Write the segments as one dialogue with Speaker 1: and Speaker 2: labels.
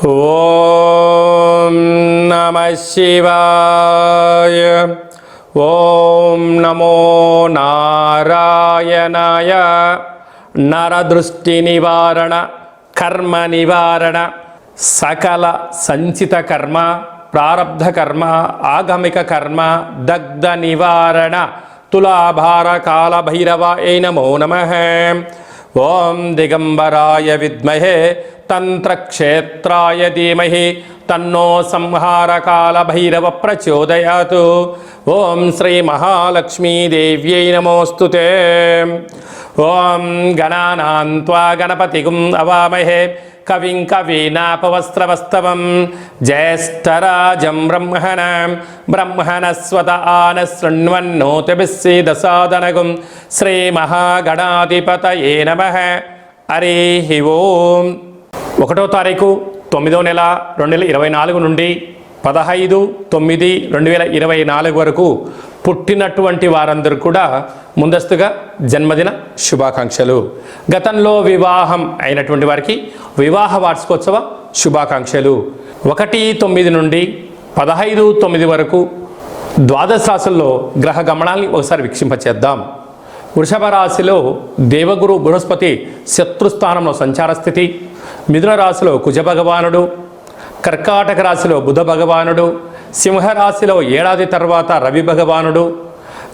Speaker 1: ఓం నమః శివాయ. ఓం నమో నారాయణాయ. నరదృష్టి నివారణ, కర్మ నివారణ, సకల సంచిత కర్మ, ప్రారబ్ధ కర్మ, ఆగమిక కర్మ, దగ్ధ నివారణ, తులాభార కాల భైరవాయ నమో నమః. ఓం దిగంబరాయ విద్మహే తంత్రక్షేత్రాయ ధీమహి తన్నో సంహారకాల భైరవ ప్రచోదయాత్. ఓం శ్రీ మహాలక్ష్మీదేవ్యై నమోస్తుతే. ఓం గణానాం త్వా గణపతిగుం అవామహే కవిం కవీనాపవస్త్రవస్తవం జ్యేష్ఠరాజం బ్రహ్మణస్వత ఆన శృణ్వన్నోతిభిస్సీదసాదనగుం. శ్రీ మహాగణాధిపతయే నమః. హరి ఓం. 1వ తారీఖు 9వ నెల 2024 నుండి 15/9/2024 వరకు పుట్టినటువంటి వారందరూ కూడా ముందస్తుగా జన్మదిన శుభాకాంక్షలు. గతంలో వివాహం అయినటువంటి వారికి వివాహ వార్షికోత్సవ శుభాకాంక్షలు. 1/9 నుండి 15/9 వరకు ద్వాదశ రాశుల్లో గ్రహ గమనాల్ని ఒకసారి వీక్షింపచేద్దాం. వృషభ రాశిలో దేవగురు బృహస్పతి శత్రుస్థానంలో సంచార స్థితి. మిథున రాశిలో కుజ భగవానుడు, కర్కాటక రాశిలో బుధ భగవానుడు, సింహరాశిలో ఏడాది తర్వాత రవి భగవానుడు,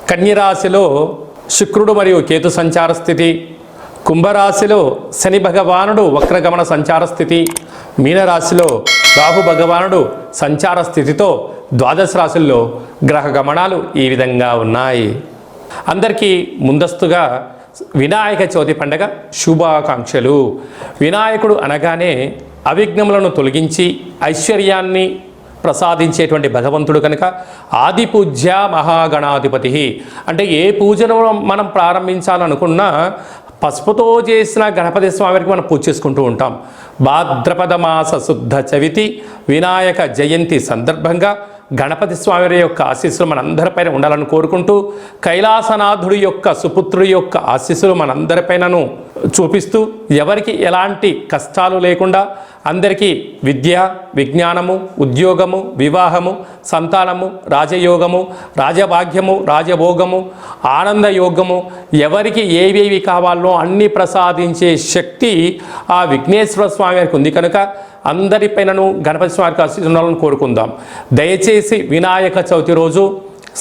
Speaker 1: కన్యరాశిలో శుక్రుడు మరియు కేతు సంచార స్థితి, కుంభరాశిలో శని భగవానుడు వక్రగమన సంచార స్థితి, మీనరాశిలో రాహు భగవానుడు సంచార స్థితితో ద్వాదశ రాశుల్లో గ్రహ గమనాలు ఈ విధంగా ఉన్నాయి. అందరికీ ముందస్తుగా వినాయక చవితి పండగ శుభాకాంక్షలు. వినాయకుడు అనగానే అవిఘ్నములను తొలగించి ఐశ్వర్యాన్ని ప్రసాదించేటువంటి భగవంతుడు కనుక ఆది పూజ్య మహాగణాధిపతి. అంటే ఏ పూజను మనం ప్రారంభించాలనుకున్నా పసుపుతో చేసిన గణపతి స్వామికి మనం పూజ చేసుకుంటూ ఉంటాం. భాద్రపద మాస శుద్ధ చవితి వినాయక జయంతి సందర్భంగా గణపతి స్వామి యొక్క ఆశీస్సులు మనందరిపైన ఉండాలని కోరుకుంటూ, కైలాసనాథుడి యొక్క సుపుత్రుడి యొక్క ఆశీస్సులు మనందరిపైనను చూపిస్తూ, ఎవరికి ఎలాంటి కష్టాలు లేకుండా అందరికీ విద్య, విజ్ఞానము, ఉద్యోగము, వివాహము, సంతానము, రాజయోగము, రాజభాగ్యము, రాజభోగము, ఆనందయోగము, ఎవరికి ఏవేవి కావాలో అన్నీ ప్రసాదించే శక్తి ఆ విఘ్నేశ్వర స్వామి వారికి ఉంది కనుక అందరిపైనను గణపతి స్వామికి ఆశీస్సులను కోరుకుందాం. దయచేసి వినాయక చవితి రోజు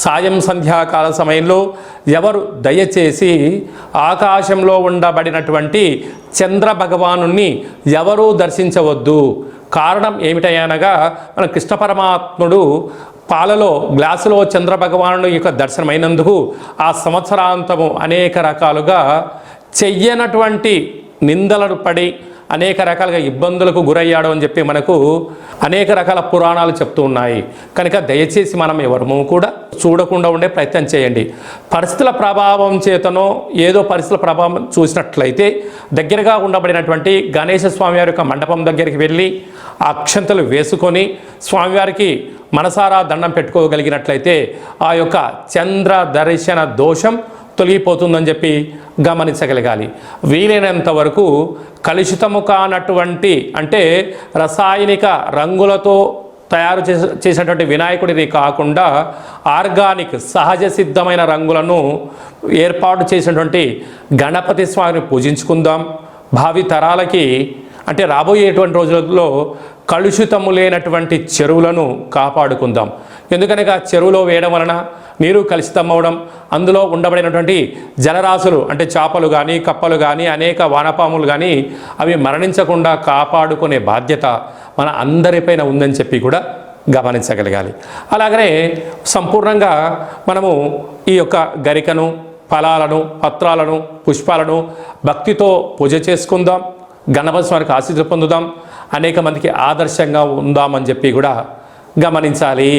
Speaker 1: సాయం సంధ్యాకాల సమయంలో ఎవరు దయచేసి ఆకాశంలో ఉండబడినటువంటి చంద్ర భగవానుని ఎవరూ దర్శించవద్దు. కారణం ఏమిటనగా మన కృష్ణ పరమాత్ముడు పాలలో గ్లాసులో చంద్ర భగవాను యొక్క దర్శనమైనందుకు ఆ సంవత్సరాంతము అనేక రకాలుగా చెయ్యనటువంటి నిందలను పడి అనేక రకాలుగా ఇబ్బందులకు గురయ్యాడు అని చెప్పి మనకు అనేక రకాల పురాణాలు చెప్తూ ఉన్నాయి. కనుక దయచేసి మనం ఎవరము కూడా చూడకుండా ఉండే ప్రయత్నం చేయండి. పరిస్థితుల ప్రభావం చేతనో ఏదో పరిస్థితుల ప్రభావం చూసినట్లయితే దగ్గరగా ఉండబడినటువంటి గణేశ స్వామివారి యొక్క మండపం దగ్గరికి వెళ్ళి అక్షంతలు వేసుకొని స్వామివారికి మనసారా దండం పెట్టుకోగలిగినట్లయితే ఆ యొక్క చంద్ర దర్శన దోషం తొలగిపోతుందని చెప్పి గమనించగలగాలి. వీలైనంత వరకు కలుషితము కానటువంటి అంటే రసాయనిక రంగులతో తయారు చేసినటువంటి వినాయకుడిని కాకుండా ఆర్గానిక్ సహజ సిద్ధమైన రంగులను ఏర్పాటు చేసినటువంటి గణపతి స్వామిని పూజించుకుందాం. భావి తరాలకి అంటే రాబోయేటువంటి రోజులలో కలుషితము లేనటువంటి చెరువులను కాపాడుకుందాం. ఎందుకనగా చెరువులో వేయడం వలన నీరు కలుషితమవడం, అందులో ఉండబడినటువంటి జలరాశులు అంటే చేపలు కానీ కప్పలు కానీ అనేక వానపాములు కానీ అవి మరణించకుండా కాపాడుకునే బాధ్యత మన అందరిపైన ఉందని చెప్పి కూడా గమనించగలగాలి. అలాగనే సంపూర్ణంగా మనము ఈ యొక్క గరికను, ఫలాలను, పత్రాలను, పుష్పాలను భక్తితో పూజ చేసుకుందాం. గణపతి స్వామికి ఆశీస్సులు పొందుదాం. అనేక మందికి ఆదర్శంగా ఉందామని చెప్పి కూడా గమనించాలి.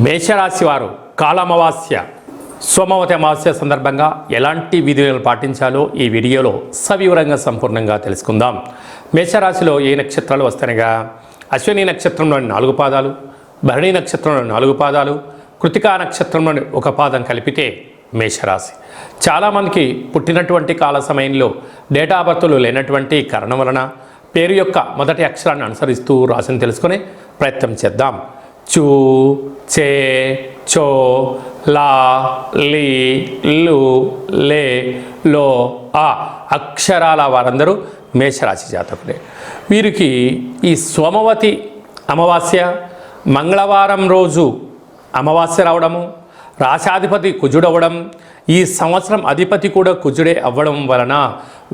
Speaker 1: మేషరాశి వారు కాలమావాస్య, సోమవతి అమావాస్య సందర్భంగా ఎలాంటి విధులను పాటించాలో ఈ వీడియోలో సవివరంగా సంపూర్ణంగా తెలుసుకుందాం. మేషరాశిలో ఏ నక్షత్రాలు వస్తాయనగా అశ్విని నక్షత్రంలోని 4 పాదాలు, భరణి నక్షత్రంలోని 4 పాదాలు, కృతికా నక్షత్రంలోని 1 పాదం కలిపితే మేషరాశి. చాలామందికి పుట్టినటువంటి కాల సమయంలో డేటా బర్త్లు లేనటువంటి కారణం వలన పేరు యొక్క మొదటి అక్షరాన్ని అనుసరిస్తూ రాశిని తెలుసుకునే ప్రయత్నం చేద్దాం. చూ, చే, చో, లా, లీ, లు, లే, లో, ఆ అక్షరాల వారందరూ మేషరాశి జాతకులే. వీరికి ఈ సోమవతి అమావాస్య మంగళవారం రోజు అమావాస్య రావడము, రాశాధిపతి కుజుడవ్వడం, ఈ సంవత్సరం అధిపతి కూడా కుజుడే అవ్వడం వలన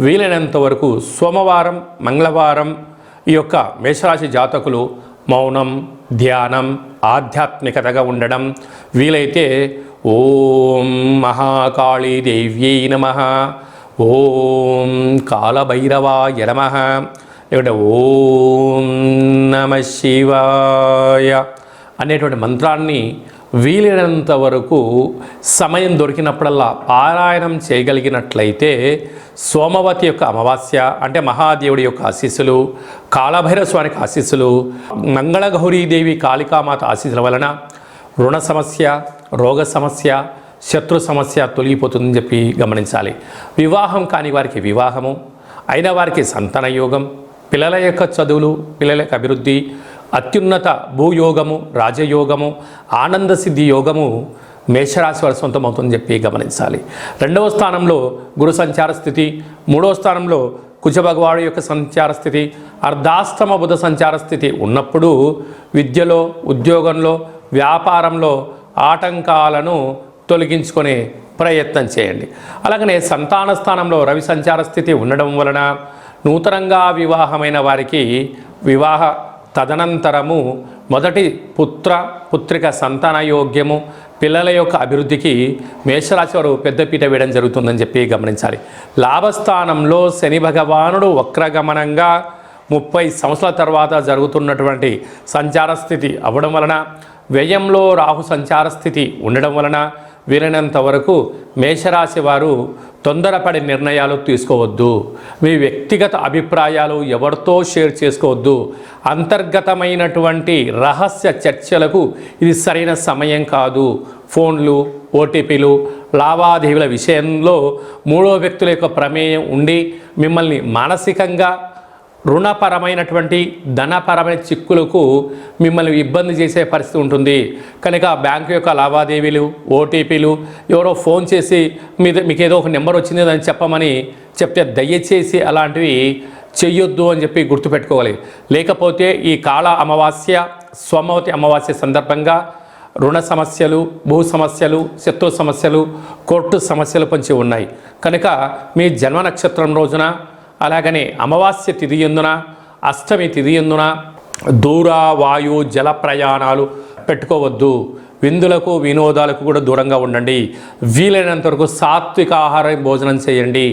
Speaker 1: వీలైనంత వరకు సోమవారం మంగళవారం ఈ యొక్క మేషరాశి జాతకులు మౌనం, ధ్యానం, ఆధ్యాత్మికతగా ఉండడం, వీలైతే ఓం మహాకాళీ దేవ్యై నమః, ఓం కాలభైరవాయ నమః, లేకుంటే ఓం నమః శివాయ అనేటువంటి మంత్రాన్ని వీలైనంత వరకు సమయం దొరికినప్పుడల్లా పారాయణం చేయగలిగినట్లయితే సోమవతి యొక్క అమావాస్య అంటే మహాదేవుడి యొక్క ఆశీస్సులు, కాళభైరవ స్వామికి ఆశీస్సులు, మంగళగౌరీదేవి కాళికామాత ఆశీస్సుల వలన రుణ సమస్య, రోగ సమస్య, శత్రు సమస్య తొలగిపోతుందని చెప్పి గమనించాలి. వివాహం కాని వారికి వివాహము, అయిన వారికి సంతాన యోగం, పిల్లల యొక్క చదువులు, పిల్లల యొక్క అభివృద్ధి, అత్యున్నత భూయోగము, రాజయోగము, ఆనంద సిద్ధి యోగము మేషరాశి వారి సొంతం అవుతుందని చెప్పి గమనించాలి. 2వ స్థానంలో గురు సంచార స్థితి, 3వ స్థానంలో కుజ భగవాడు యొక్క సంచార స్థితి, అర్ధాష్టమ బుధ సంచార స్థితి ఉన్నప్పుడు విద్యలో, ఉద్యోగంలో, వ్యాపారంలో ఆటంకాలను తొలగించుకునే ప్రయత్నం చేయండి. అలాగనే సంతాన స్థానంలో రవి సంచార స్థితి ఉండడం వలన నూతనంగా వివాహమైన వారికి వివాహ తదనంతరము మొదటి పుత్రిక సంతాన యోగ్యము, పిల్లల యొక్క అభివృద్ధికి మేషరాశి వారు పెద్దపీట వేయడం జరుగుతుందని చెప్పి గమనించాలి. లాభస్థానంలో శని భగవానుడు వక్రగమనంగా 30 సంవత్సరాల తర్వాత జరుగుతున్నటువంటి సంచార స్థితి అవ్వడం వలన, వ్యయంలో రాహు సంచార స్థితి ఉండడం వలన వీలైనంత వరకు మేషరాశి వారు తొందరపడి నిర్ణయాలు తీసుకోవద్దు. మీ వ్యక్తిగత అభిప్రాయాలు ఎవరితో షేర్ చేసుకోవద్దు. అంతర్గతమైనటువంటి రహస్య చర్చలకు ఇది సరైన సమయం కాదు. ఫోన్లు, ఓటీపీలు, లావాదేవీల విషయంలో 3వ వ్యక్తుల యొక్క ప్రమేయం ఉండి మిమ్మల్ని మానసికంగా రుణపరమైనటువంటి ధనపరమైన చిక్కులకు మిమ్మల్ని ఇబ్బంది చేసే పరిస్థితి ఉంటుంది. కనుక బ్యాంకు యొక్క లావాదేవీలు, ఓటీపీలు, ఎవరో ఫోన్ చేసి మీకు ఏదో ఒక నెంబర్ వచ్చింది అని చెప్పమని చెప్తే దయచేసి అలాంటివి చెయ్యొద్దు అని చెప్పి గుర్తుపెట్టుకోవాలి. లేకపోతే ఈ కాళ అమావాస్య, సోమవతి అమావాస్య సందర్భంగా రుణ సమస్యలు, భూ సమస్యలు, శత్రు సమస్యలు, కోర్టు సమస్యలు పొంచి ఉన్నాయి. కనుక మీ జన్మ నక్షత్రం రోజున, అలాగనే అమావాస్య తిథి యందున, అష్టమి తిథి యందున దూర వాయు జల ప్రయాణాలు పెట్టుకోవద్దు. విందులకు, వినోదాలకు కూడా దూరంగా ఉండండి. వీలైనంత వరకు సాత్విక ఆహార భోజనం చేయండి.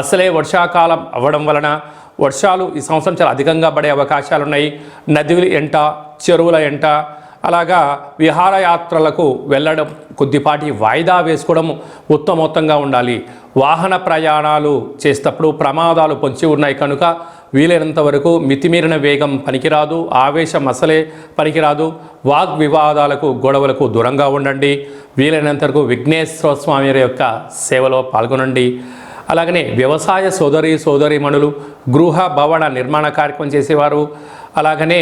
Speaker 1: అసలే వర్షాకాలం అవ్వడం వలన వర్షాలు ఈ సంవత్సరం చాలా అధికంగా పడే అవకాశాలు ఉన్నాయి. నదుల ఎంట, చెరువుల ఎంట, అలాగా విహారయాత్రలకు వెళ్ళడం కొద్దిపాటి వాయిదా వేసుకోవడం ఉత్తమోత్తంగా ఉండాలి. వాహన ప్రయాణాలు చేసేటప్పుడు ప్రమాదాలు పొంచి ఉన్నాయి కనుక వీలైనంత వరకు మితిమీరిన వేగం పనికిరాదు, ఆవేశం అసలే పనికిరాదు. వాగ్వివాదాలకు, గొడవలకు దూరంగా ఉండండి. వీలైనంత వరకు విఘ్నేశ్వర స్వామి యొక్క సేవలో పాల్గొనండి. అలాగనే వ్యవసాయ సోదరీమణులు, గృహ భవన నిర్మాణ కార్యక్రమం చేసేవారు, అలాగనే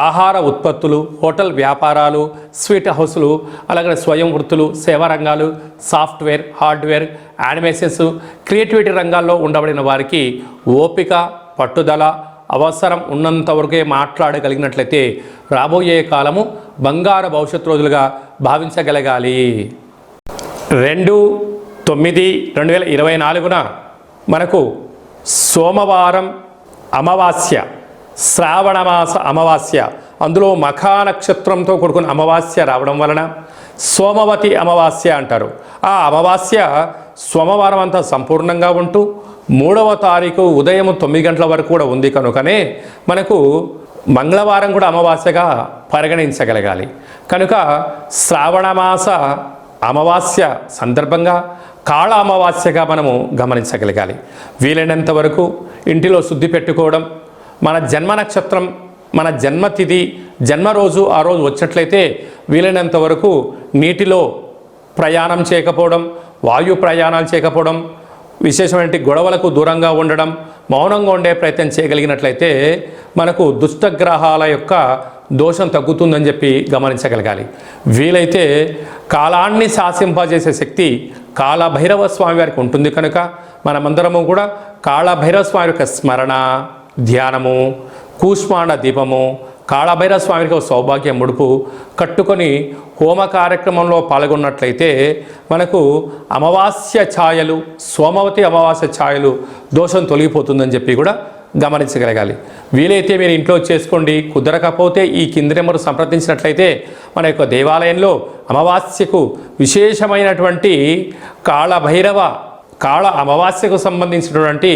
Speaker 1: ఆహార ఉత్పత్తులు, హోటల్ వ్యాపారాలు, స్వీట్ హౌస్లు, అలాగే స్వయం వృత్తులు, సేవా రంగాలు, సాఫ్ట్వేర్, హార్డ్వేర్, యానిమేషన్స్, క్రియేటివిటీ రంగాల్లో ఉండబడిన వారికి ఓపిక, పట్టుదల అవసరం ఉన్నంత వరకే మాట్లాడగలిగినట్లయితే రాబోయే కాలము బంగారు భవిష్యత్తు రోజులుగా భావించగలగాలి. 2/9/2024 మనకు సోమవారం అమావాస్య, శ్రావణమాస అమావాస్య, అందులో మఖా నక్షత్రంతో కూడుకున్న అమావాస్య రావడం వలన సోమవతి అమావాస్య అంటారు. ఆ అమావాస్య సోమవారం అంతా సంపూర్ణంగా ఉంటూ 3వ తారీఖు ఉదయం 9 గంటల వరకు కూడా ఉంది కనుకనే మనకు మంగళవారం కూడా అమావాస్యగా పరిగణించగలగాలి. కనుక శ్రావణమాస అమావాస్య సందర్భంగా కాళ అమావాస్యగా మనము గమనించగలగాలి. వీలైనంత వరకు ఇంటిలో శుద్ధి పెట్టుకోవడం, మన జన్మ నక్షత్రం, మన జన్మతిథి, జన్మరోజు ఆ రోజు వచ్చినట్లయితే వీలైనంత వరకు నీటిలో ప్రయాణం చేయకపోవడం, వాయు ప్రయాణాలు చేయకపోవడం, విశేషమైన గొడవలకు దూరంగా ఉండడం, మౌనంగా ఉండే ప్రయత్నం చేయగలిగినట్లయితే మనకు దుష్టగ్రహాల యొక్క దోషం తగ్గుతుందని చెప్పి గమనించగలగాలి. వీలైతే కాలాన్ని శాసింపజేసే శక్తి కాళభైరవ స్వామి వారికి ఉంటుంది కనుక మనమందరము కూడా కాళభైరవ స్వామి యొక్క స్మరణ, ధ్యానము, కూష్మాండ దీపము, కాళభైరవ స్వామికి సౌభాగ్య ముడుపు కట్టుకొని హోమ కార్యక్రమంలో పాల్గొన్నట్లయితే మనకు అమావాస్య ఛాయలు, సోమవతి అమావాస్య ఛాయలు దోషం తొలగిపోతుందని చెప్పి కూడా గమనించగలగాలి. వీలైతే మీరు ఇంట్లో చేసుకోండి. కుదరకపోతే ఈ కింది నెంబరు సంప్రదించినట్లయితే మన యొక్క దేవాలయంలో అమావాస్యకు విశేషమైనటువంటి కాళ అమావాస్యకు సంబంధించినటువంటి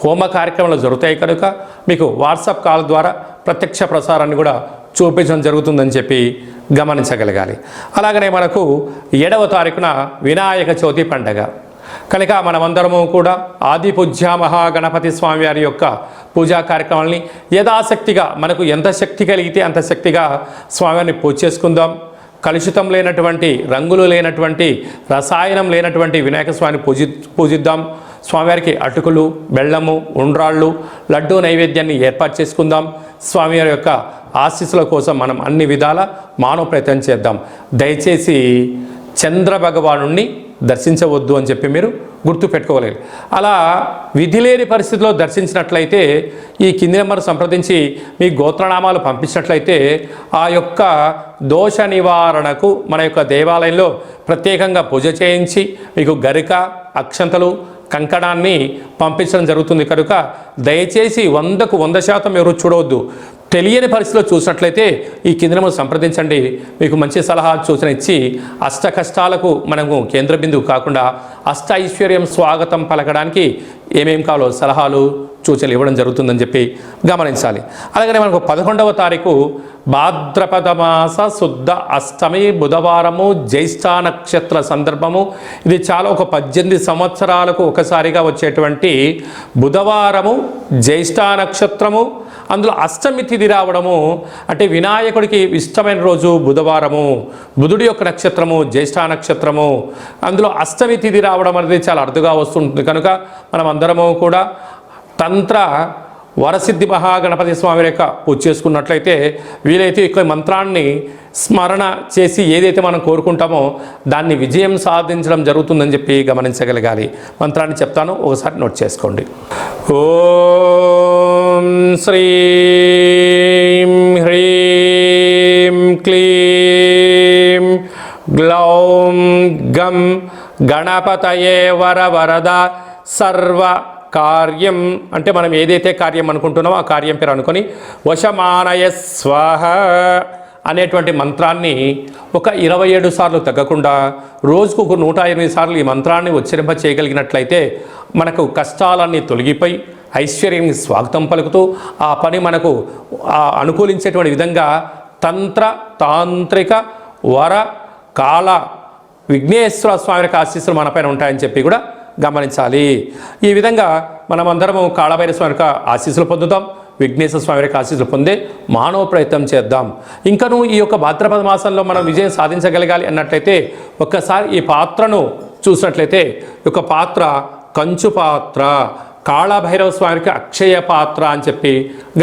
Speaker 1: హోమ కార్యక్రమాలు జరుగుతాయి కనుక మీకు వాట్సాప్ కాల్ ద్వారా ప్రత్యక్ష ప్రసారాన్ని కూడా చూపించడం జరుగుతుందని చెప్పి గమనించగలగాలి. అలాగనే మనకు 7వ తారీఖున వినాయక చవితి పండగ కనుక మనమందరము కూడా ఆది పూజ్య మహాగణపతి స్వామి వారి యొక్క పూజా కార్యక్రమాలని యథాశక్తిగా మనకు ఎంత శక్తి కలిగితే అంత శక్తిగా స్వామివారిని పూజ చేసుకుందాం. కలుషితం లేనటువంటి, రంగులు లేనటువంటి, రసాయనం లేనటువంటి వినాయక స్వామిని పూజిద్దాం. స్వామివారికి అటుకులు, బెల్లము, ఉండ్రాళ్ళు, లడ్డూ నైవేద్యాన్ని ఏర్పాటు చేసుకుందాం. స్వామివారి యొక్క ఆశీస్సుల కోసం మనం అన్ని విధాల మానవ ప్రయత్నం చేద్దాం. దయచేసి చంద్ర భగవానుణ్ణి దర్శించవద్దు అని చెప్పి మీరు గుర్తు పెట్టుకోలేదు. అలా విధి లేని పరిస్థితిలో దర్శించినట్లయితే ఈ కింది నెంబర్ సంప్రదించి మీ గోత్రనామాలు పంపించినట్లయితే ఆ యొక్క దోష నివారణకు మన యొక్క దేవాలయంలో ప్రత్యేకంగా పూజ చేయించి మీకు గరిక, అక్షంతలు, కంకణాన్ని పంపించడం జరుగుతుంది కనుక దయచేసి 100కు 100% ఎవరు చూడవద్దు. తెలియని పరిస్థితిలో చూసినట్లయితే ఈ కింది నెంబర్ సంప్రదించండి. మీకు మంచి సలహా సూచన ఇచ్చి అష్ట కష్టాలకు మనము కేంద్ర బిందువు కాకుండా అష్ట ఐశ్వర్యం స్వాగతం పలకడానికి ఏమేం కావాలో సలహాలు, సూచనలు ఇవ్వడం జరుగుతుందని చెప్పి గమనించాలి. అలాగనే మనకు 11వ తారీఖు భాద్రపద మాస శుద్ధ అష్టమి బుధవారము, జ్యేష్ఠ నక్షత్ర సందర్భము. ఇది చాలా ఒక 18 సంవత్సరాలకు ఒకసారిగా వచ్చేటువంటి బుధవారము, జ్యేష్ఠ నక్షత్రము, అందులో అష్టమి తిథి రావడము. అంటే వినాయకుడికి ఇష్టమైన రోజు బుధవారము, బుధుడి యొక్క నక్షత్రము జ్యేష్ఠ నక్షత్రము, అందులో అష్టమి తిథి రావడం అనేది చాలా అరుదుగా వస్తుంటుంది కనుక మనం అందరము కూడా తంత్ర వరసిద్ధి మహాగణపతి స్వామి యొక్క పూజ చేసుకున్నట్లయితే వీలైతే ఈ మంత్రాన్ని స్మరణ చేసి ఏదైతే మనం కోరుకుంటామో దాన్ని విజయం సాధించడం జరుగుతుందని చెప్పి గమనించగలగాలి. మంత్రాన్ని చెప్తాను, ఒకసారి నోట్ చేసుకోండి. ఓం శ్రీం హ్రీం క్లీం గ్లౌం గం గణపతయే వరవరద సర్వ కార్యం. అంటే మనం ఏదైతే కార్యం అనుకుంటున్నామో ఆ కార్యం పేరు అనుకొని వశమానయ స్వాహ అనేటువంటి మంత్రాన్ని ఒక 27 సార్లు తగ్గకుండా రోజుకు ఒక 108 సార్లు ఈ మంత్రాన్ని ఉచ్చరింప చేయగలిగినట్లయితే మనకు కష్టాలన్నీ తొలగిపోయి ఐశ్వర్యానికి స్వాగతం పలుకుతూ ఆ పని మనకు అనుకూలించేటువంటి విధంగా తాంత్రిక వర కాల విఘ్నేశ్వర స్వామి యొక్క ఆశీస్సులు మనపైన ఉంటాయని చెప్పి కూడా గమనించాలి. ఈ విధంగా మనమందరము కాళభైరవ స్వామి యొక్క ఆశీస్సులు పొందుతాం, విఘ్నేశ్వర స్వామి యొక్క ఆశీస్సులు పొందే మానవ ప్రయత్నం చేద్దాం. ఇంకను ఈ యొక్క భాద్రపద మాసంలో మనం విజయం సాధించగలగాలి అన్నట్లయితే ఒక్కసారి ఈ పాత్రను చూసినట్లయితే ఒక పాత్ర కంచు పాత్ర, కాళభైరవ స్వామికి అక్షయ పాత్ర అని చెప్పి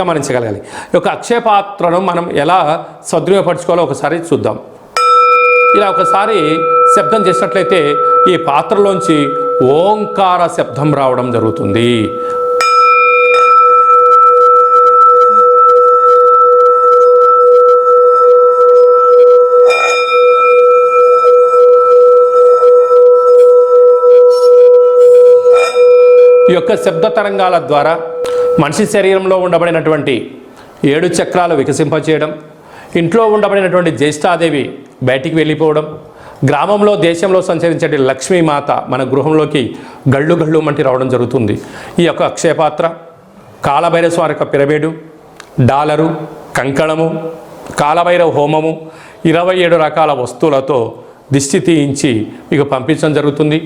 Speaker 1: గమనించగలగాలి. ఈ యొక్క అక్షయ పాత్రను మనం ఎలా సద్వినియోగపరచుకోవాలో ఒకసారి చూద్దాం. ఇలా ఒకసారి శబ్దం చేసినట్లయితే ఈ పాత్రలోంచి ఓంకార శబ్దం రావడం జరుగుతుంది. ఈ యొక్క శబ్ద తరంగాల ద్వారా మనిషి శరీరంలో ఉండబడినటువంటి 7 చక్రాలు వికసింపచేయడం, ఇంట్లో ఉండబడినటువంటి జ్యేష్ఠాదేవి బయటికి వెళ్ళిపోవడం, గ్రామంలో దేశంలో సంచరించే లక్ష్మీమాత మన గృహంలోకి గళ్ళు గళ్ళు మంటి రావడం జరుగుతుంది. ఈ యొక్క అక్షయపాత్ర, కాళభైరవ స్వామి యొక్క పిరమిడు, డాలరు, కంకణము, కాళభైరవ హోమము, 27 రకాల వస్తువులతో దిష్టి తీయించి మీకు పంపించడం జరుగుతుంది.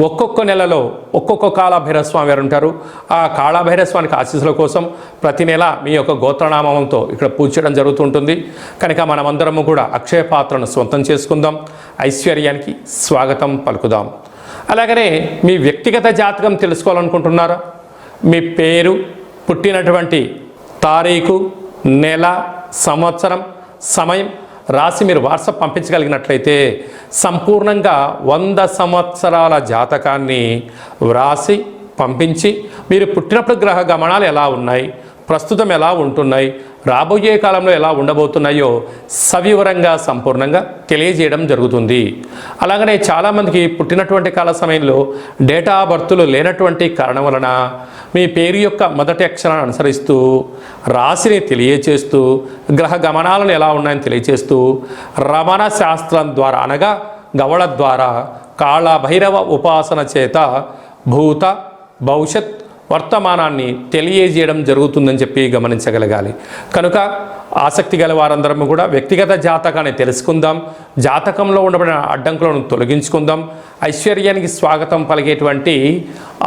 Speaker 1: ఒక్కొక్క నెలలో ఒక్కొక్క కాళభైరవ స్వామి వారు ఉంటారు. ఆ కాళభైరవ స్వామికి ఆశీస్సుల కోసం ప్రతి నెల మీ యొక్క గోత్రనామంతో ఇక్కడ పూజ చేయడం జరుగుతుంటుంది. కనుక మనమందరము కూడా అక్షయ పాత్రను సొంతం చేసుకుందాం, ఐశ్వర్యానికి స్వాగతం పలుకుదాం. అలాగనే మీ వ్యక్తిగత జాతకం తెలుసుకోవాలనుకుంటున్నారా? మీ పేరు, పుట్టినటువంటి తారీఖు, నెల, సంవత్సరం, సమయం రాసి మీరు వాట్సాప్ పంపించగలిగినట్లయితే సంపూర్ణంగా 100 సంవత్సరాల జాతకాన్ని వ్రాసి పంపించి మీరు పుట్టినప్పుడు గ్రహ గమనాలు ఎలా ఉన్నాయి, ప్రస్తుతం ఎలా ఉంటున్నాయి, రాబోయే కాలంలో ఎలా ఉండబోతున్నాయో సవివరంగా సంపూర్ణంగా తెలియజేయడం జరుగుతుంది. అలాగనే చాలామందికి పుట్టినటువంటి కాల సమయంలో డేటా ఆఫ్ బర్త్లు లేనటువంటి కారణం వలన మీ పేరు యొక్క మొదటి అక్షరాన్ని అనుసరిస్తూ రాశిని తెలియచేస్తూ గ్రహ గమనాలను ఎలా ఉన్నాయని తెలియచేస్తూ రమణ శాస్త్రం ద్వారా అనగా గవళ ద్వారా కాళభైరవ ఉపాసన చేత భూత భవిష్యత్ వర్తమానాన్ని తెలియజేయడం జరుగుతుందని చెప్పి గమనించగలగాలి. కనుక ఆసక్తి గల వారందరము కూడా వ్యక్తిగత జాతకాన్ని తెలుసుకుందాం, జాతకంలో ఉండబడిన అడ్డంకులను తొలగించుకుందాం, ఐశ్వర్యానికి స్వాగతం పలికేటువంటి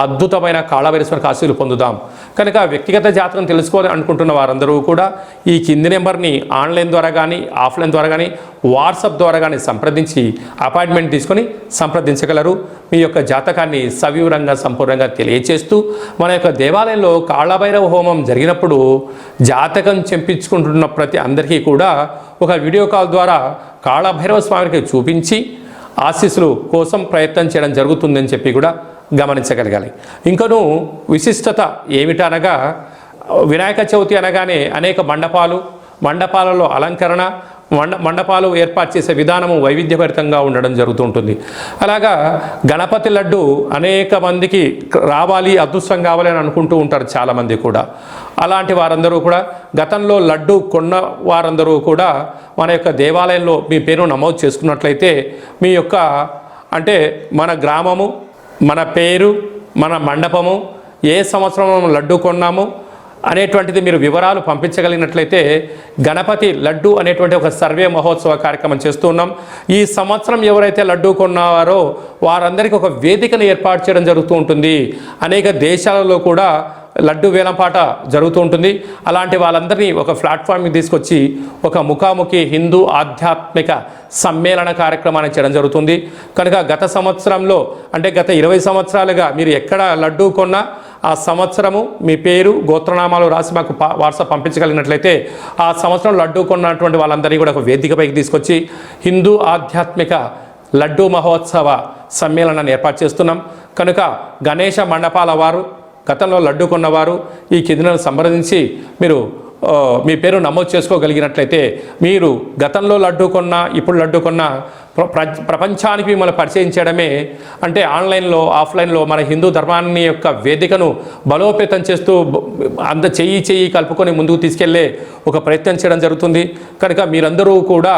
Speaker 1: అద్భుతమైన కాళభైరవేశ్వర ఆశీస్సులు పొందుదాం. కనుక వ్యక్తిగత జాతకం తెలుసుకోవాలి అనుకుంటున్న వారందరూ కూడా ఈ కింది నెంబర్ని ఆన్లైన్ ద్వారా కానీ ఆఫ్లైన్ ద్వారా కానీ వాట్సాప్ ద్వారా కానీ సంప్రదించి అపాయింట్మెంట్ తీసుకొని సంప్రదించగలరు. మీ యొక్క జాతకాన్ని సవివరంగా సంపూర్ణంగా తెలియచేస్తూ మన యొక్క దేవాలయంలో కాళభైరవ హోమం జరిగినప్పుడు జాతకం చెప్పించుకుంటున్న ప్రతి అందరికీ కూడా ఒక వీడియో కాల్ ద్వారా కాళభైరవ స్వామికి చూపించి ఆశీస్సులు కోసం ప్రయత్నం చేయడం జరుగుతుందని చెప్పి కూడా గమనించగలగాలి. ఇంకనూ విశిష్టత ఏమిటనగా వినాయక చవితి అనగానే అనేక మండపాలలో అలంకరణ, మండపాలు ఏర్పాటు చేసే విధానము వైవిధ్యభరితంగా ఉండడం జరుగుతుంటుంది. అలాగా గణపతి లడ్డు అనేక మందికి రావాలి, అదృష్టం కావాలి అని అనుకుంటూ ఉంటారు చాలామంది కూడా. అలాంటి వారందరూ కూడా గతంలో లడ్డు కొన్న వారందరూ కూడా మన యొక్క దేవాలయంలో మీ పేరు నమోదు చేసుకున్నట్లయితే మీ యొక్క అంటే మన గ్రామము, మన పేరు, మన మండపము, ఏ సంవత్సరం లడ్డు కొన్నాము అనేటువంటిది మీరు వివరాలు పంపించగలిగినట్లయితే గణపతి లడ్డు అనేటువంటి ఒక సర్వే మహోత్సవ కార్యక్రమం చేస్తూ ఉన్నాం. ఈ సంవత్సరం ఎవరైతే లడ్డు కొన్నారో వారందరికీ ఒక వేదికను ఏర్పాటు చేయడం జరుగుతూ ఉంటుంది. అనేక దేశాలలో కూడా లడ్డు వేలంపాట జరుగుతూ ఉంటుంది. అలాంటి వాళ్ళందరినీ ఒక ప్లాట్ఫామ్కి తీసుకొచ్చి ఒక ముఖాముఖి హిందూ ఆధ్యాత్మిక సమ్మేళన కార్యక్రమాన్ని చేయడం జరుగుతుంది. కనుక గత సంవత్సరంలో అంటే గత 20 సంవత్సరాలుగా మీరు ఎక్కడ లడ్డు కొన్నా ఆ సంవత్సరము మీ పేరు, గోత్రనామాలు రాసి మాకు వాట్సాప్ పంపించగలిగినట్లయితే ఆ సంవత్సరం లడ్డు కొన్నటువంటి వాళ్ళందరినీ కూడా ఒక వేదికపైకి తీసుకొచ్చి హిందూ ఆధ్యాత్మిక లడ్డు మహోత్సవ సమ్మేళనాన్ని ఏర్పాటు చేస్తున్నాం. కనుక గణేష మండపాల వారు, గతంలో లడ్డు కొన్నవారు ఈ కిందను సంప్రదించి మీరు మీ పేరు నమోదు చేసుకోగలిగినట్లయితే మీరు గతంలో లడ్డు కొన్నా ఇప్పుడు లడ్డు కొన్నా ప్రపంచానికి మిమ్మల్ని పరిచయం చేయడమే అంటే ఆన్లైన్లో ఆఫ్లైన్లో మన హిందూ ధర్మాన్ని యొక్క వేదికను బలోపేతం చేస్తూ చెయ్యి కలుపుకొని ముందుకు తీసుకెళ్లే ఒక ప్రయత్నం చేయడం జరుగుతుంది. కనుక మీరందరూ కూడా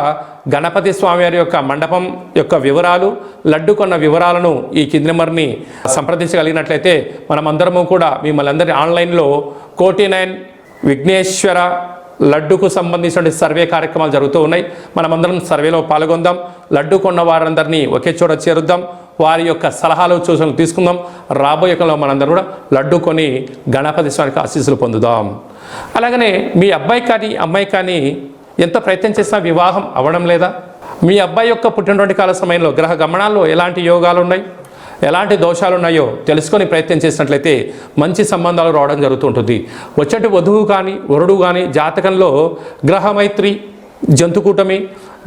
Speaker 1: గణపతి స్వామివారి యొక్క మండపం యొక్క వివరాలు, లడ్డు కొన్న వివరాలను ఈ కింది నెంబర్ని సంప్రదించగలిగినట్లయితే మనమందరము కూడా మిమ్మల్ని అందరి ఆన్లైన్లో 49 విఘ్నేశ్వర లడ్డుకు సంబంధించిన సర్వే కార్యక్రమాలు జరుగుతూ ఉన్నాయి. మనమందరం సర్వేలో పాల్గొందాం. లడ్డు కొన్న వారందరినీ ఒకే చోట చేరుద్దాం. వారి యొక్క సలహాలు సూచనలు తీసుకుందాం. రాబోయే కాలంలో మనందరం కూడా లడ్డు కొని గణపతి స్వామికి ఆశీస్సులు పొందుదాం. అలాగనే మీ అబ్బాయి కానీ అమ్మాయి కానీ ఎంత ప్రయత్నం చేసినా వివాహం అవ్వడం లేదా? మీ అబ్బాయి యొక్క పుట్టినటువంటి కాల సమయంలో గ్రహ గమనాల్లో ఎలాంటి యోగాలు ఉన్నాయి, ఎలాంటి దోషాలు ఉన్నాయో తెలుసుకొని ప్రయత్నం చేసినట్లయితే మంచి సంబంధాలు రావడం జరుగుతుంటుంది. వచ్చేటి వధువు కానీ వరుడు కానీ జాతకంలో గ్రహమైత్రి, జంతుకూటమి,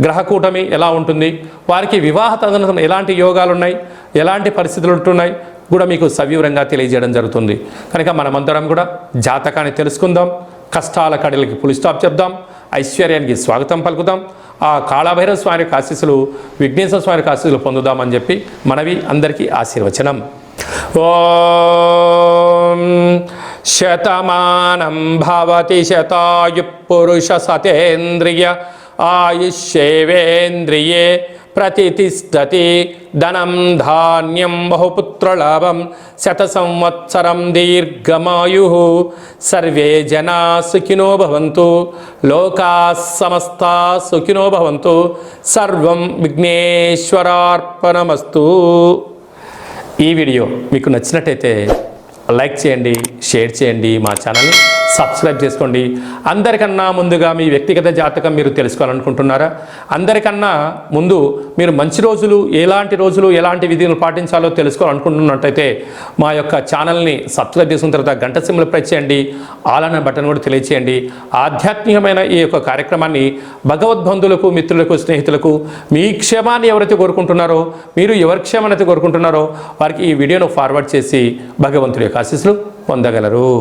Speaker 1: గ్రహకూటమి ఎలా ఉంటుంది, వారికి వివాహ తదనంతరం ఎలాంటి యోగాలు ఉన్నాయి, ఎలాంటి పరిస్థితులు ఉంటున్నాయి కూడా మీకు సవివరంగా తెలియజేయడం జరుగుతుంది. కనుక మనమందరం కూడా జాతకాన్ని తెలుసుకుందాం, కష్టాల కడలకి ఫుల్ స్టాప్ చెప్దాం, ఐశ్వర్యానికి స్వాగతం పలుకుదాం. ఆ కాళభైరవ స్వామి యొక్క ఆశీస్సులు, విఘ్నేశ్వర స్వామి యొక్క ఆశీస్సులు పొందుదామని చెప్పి మనవి అందరికీ ఆశీర్వచనం. ఓం శతమానం భవతి శతాయు పురుష సతేంద్రియ ఆయుష్యేవేంద్రియే ప్రతిష్టతి ధనం ధాన్యం బహుపుత్రలాభం శత సంవత్సరం దీర్ఘమాయు సర్వే జనా సుఖినో భవంతు లోకా సమస్తా సుఖినో భవంతు సర్వం విఘ్నేశ్వరార్పణమస్తు. ఈ వీడియో మీకు నచ్చినట్టయితే లైక్ చేయండి, షేర్ చేయండి, మా ఛానల్ని సబ్స్క్రైబ్ చేసుకోండి. అందరికన్నా ముందుగా మీ వ్యక్తిగత జాతకం మీరు తెలుసుకోవాలనుకుంటున్నారా? అందరికన్నా ముందు మీరు మంచి రోజులు, ఎలాంటి విధులు పాటించాలో తెలుసుకోవాలనుకుంటున్నట్టయితే మా యొక్క ఛానల్ని సబ్స్క్రైబ్ చేసుకున్న తర్వాత గంట సింబల్ ప్రెస్ చేయండి, ఆల్ అనే బటన్ కూడా తెలియచేయండి. ఆధ్యాత్మికమైన ఈ యొక్క కార్యక్రమాన్ని భగవద్బంధువులకు, మిత్రులకు, స్నేహితులకు మీ క్షేమాన్ని ఎవరైతే కోరుకుంటున్నారో, మీరు ఎవరి క్షేమాన్ని కోరుకుంటున్నారో వారికి ఈ వీడియోను ఫార్వర్డ్ చేసి భగవంతుడి యొక్క ఆశీస్సులు పొందగలరు.